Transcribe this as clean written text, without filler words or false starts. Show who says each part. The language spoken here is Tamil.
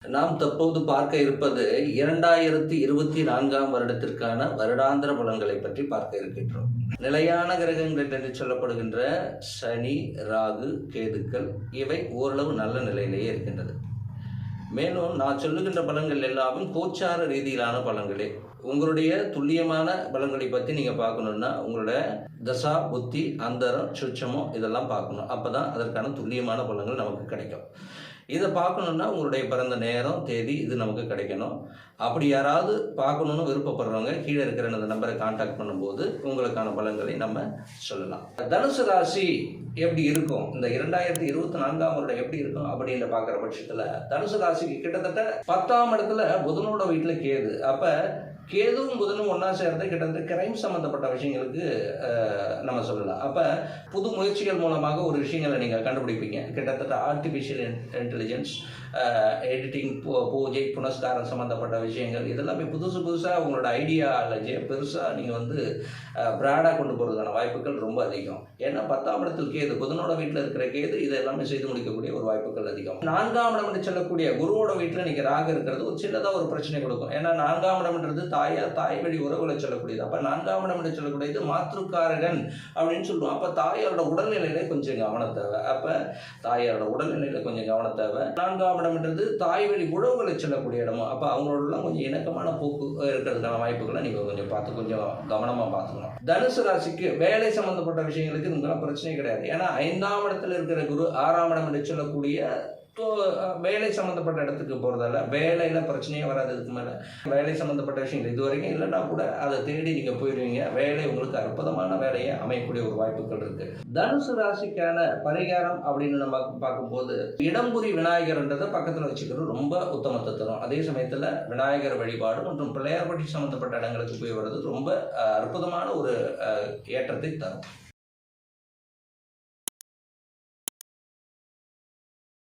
Speaker 1: நாம் தற்போது பார்க்க இருப்பது 2024ஆம் வருடத்திற்கான வருடாந்திர பலன்களை பற்றி பார்க்க இருக்கின்றோம். நிலையான கிரகங்கள் என்று சொல்லப்படுகின்ற சனி, ராகு, கேதுக்கள் இவை ஓரளவு நல்ல நிலையிலேயே இருக்கின்றது. மேலும் நான் சொல்லுகின்ற பலன்கள் எல்லாமே கோச்சார ரீதியிலான பலன்களே. உங்களுடைய துல்லியமான பலன்களை பற்றி நீங்கள் பார்க்கணுன்னா உங்களோட தசா, புத்தி, அந்தரம், சுட்சமம் இதெல்லாம் பார்க்கணும். அப்போ தான் அதற்கான துல்லியமான பலன்கள் நமக்கு கிடைக்கும். இதை பார்க்கணுன்னா உங்களுடைய பிறந்த நேரம், தேதி இது நமக்கு கிடைக்கணும். அப்படி யாராவது பார்க்கணுன்னு விருப்பப்படுறவங்க கீழே இருக்கிற அந்த நம்பரை கான்டாக்ட் பண்ணும்போது உங்களுக்கான பலன்களை நம்ம சொல்லலாம். தனுசு ராசி எப்படி இருக்கும், இந்த 2024ஆம் வருடம் எப்படி இருக்கும் அப்படின்னு பார்க்குற பட்சத்தில் தனுசு ராசிக்கு கிட்டத்தட்ட 10ஆம் இடத்துல புதனோட வீட்டில் கேது. அப்போ கேதுவும் புதனும் ஒன்றா சேர்ந்து கிட்டத்தட்ட கிரைம் சம்மந்தப்பட்ட விஷயங்களுக்கு நம்ம சொல்லலாம். அப்போ புது முயற்சிகள் மூலமாக ஒரு விஷயங்களை நீங்கள் கண்டுபிடிப்பீங்க. கிட்டத்தட்ட ஆர்டிஃபிஷியல் இன்டெலிஜென்ஸ், எடிட்டிங், பூஜை, புனஸ்காரம் சம்மந்தப்பட்ட விஷயங்கள் இதெல்லாமே புதுசாக உங்களோட ஐடியாலஜியை பெருசாக நீங்கள் பிராடாக கொண்டு போகிறதுக்கான வாய்ப்புகள் ரொம்ப அதிகம். ஏன்னா 10ஆம் இடத்தில் கேது, புதனோட வீட்டில் இருக்கிற கேது இதை எல்லாமே செய்து முடிக்கக்கூடிய ஒரு வாய்ப்புகள் அதிகம். 4ஆம் இடம் என்று சொல்லக்கூடிய குருவோட வீட்டில் நீங்கள் ராகு இருக்கிறது ஒரு சின்னதாக ஒரு பிரச்சனை கொடுக்கும். ஏன்னா 4ஆம் இடம்ன்றது தாய் வழி உறவுகளை சொல்லக்கூடியது. அப்போ 4ஆம் இடம் என்று சொல்லக்கூடியது மாற்றுக்காரகன் அப்படின்னு சொல்லுவோம். அப்போ தாயாரோட உடல்நிலையில கொஞ்சம் கவனம் தேவை. அப்போ தாயாரோட உடல்நிலையில கொஞ்சம் கவனம் தேவை. 4ஆம் இடம்ன்றது தாய் வழி உறவுகளை சொல்லக்கூடிய இடமும். அப்போ அவங்களோடலாம் கொஞ்சம் இணக்கமான போக்கு இருக்கிறதுக்கான வாய்ப்புகளை நீங்கள் கொஞ்சம் கவனமாக பார்த்துக்கணும். தனுசு ராசிக்கு வேலை சம்பந்தப்பட்ட விஷயங்களுக்கு இதெல்லாம் பிரச்சனை கிடையாது. ஏன்னா 5ஆம் இடத்துல இருக்கிற குரு 6ஆம் இடம் என்று சொல்லக்கூடிய வேலை சம்மந்தப்பட்ட இடத்துக்கு போகிறதால வேலையில் பிரச்சனையே வராது. இதுக்கு மேலே வேலை சம்மந்தப்பட்ட விஷயங்கள் இது வரைக்கும் இல்லைன்னா கூட அதை தேடி நீங்கள் போயிடுவீங்க. வேலை உங்களுக்கு அற்புதமான வேலையை அமையக்கூடிய ஒரு வாய்ப்புகள் இருக்குது. தனுசு ராசிக்கான பரிகாரம் அப்படின்னு நம்ம பார்க்கும்போது இடம்புரி விநாயகர்ன்றதை பக்கத்தில் வச்சுக்கிறது ரொம்ப உத்தமத்தை தரும். அதே சமயத்தில் விநாயகர் வழிபாடு மற்றும் பிள்ளையார்பட்டி சம்மந்தப்பட்ட இடங்களுக்கு போய் வர்றது ரொம்ப அற்புதமான ஒரு ஏற்றத்தை தரும்.